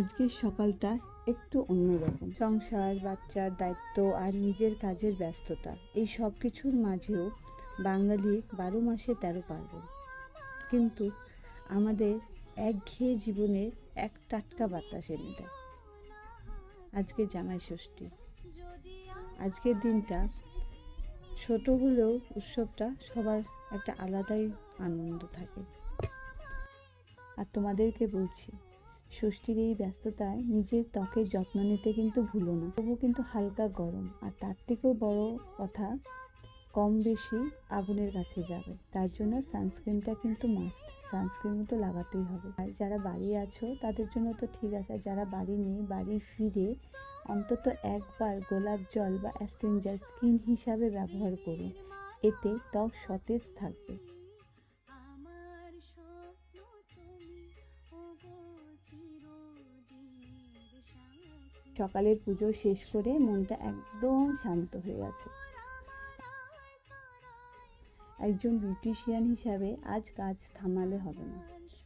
আজকের সকালটা একটু অন্যরকম। সংসার, বাচ্চার দায়িত্ব আর নিজের কাজের ব্যস্ততা, এই সব কিছুর মাঝেও বাঙালি 12 মাসে 13 পার্বণ। কিন্তু আমাদের একঘেয়ে জীবনে এক টাটকা বাতাস এনে দেয় আজকে জামাই ষষ্ঠী। আজকের দিনটা ছোট হলেও উৎসবটা সবার একটা আলাদাই আনন্দ থাকে। আর তোমাদেরকে বলছি, ষষ্ঠীর এই ব্যস্ততায় নিজের ত্বকের যত্ন নিতে কিন্তু ভুলো না। তবু কিন্তু হালকা গরম, আর তার থেকেও বড় কথা, কম বেশি আগুনের কাছে যাবে। তার জন্য সানস্ক্রিনটা কিন্তু মাস্ট, সানস্ক্রিন তো লাগাতেই হবে। আর যারা বাড়ি আছো তাদের জন্য তো ঠিক আছে, আর যারা বাড়ি নেই, বাড়ি ফিরে অন্তত একবার গোলাপ জল বা অ্যাস্ট্রিঞ্জার স্কিন হিসাবে ব্যবহার করুন, এতে ত্বক সতেজ থাকবে। সকালের পুজো শেষ করে মনটা একদম শান্ত হয়ে গেছে। একজন বিউটিশিয়ান হিসাবে আজ কাজ থামালে হবে না,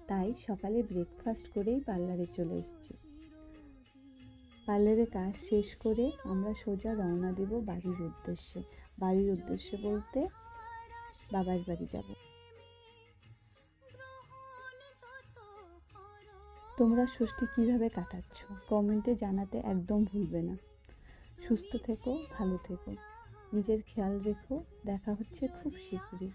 তাই সকালে ব্রেকফাস্ট করেই পার্লারে চলে এসেছি। পার্লারে কাজ শেষ করে আমরা সোজা রওনা দেব বাড়ির উদ্দেশ্যে। বাড়ির উদ্দেশ্যে বলতে বাবার বাড়ি যাব। তোমরা ষষ্ঠী কীভাবে কাটাচ্ছ কমেন্টে জানাতে একদম ভুলবে না। সুস্থ থেকো, ভালো থেকো, নিজের খেয়াল রেখো। দেখা হচ্ছে খুব শীঘ্রই।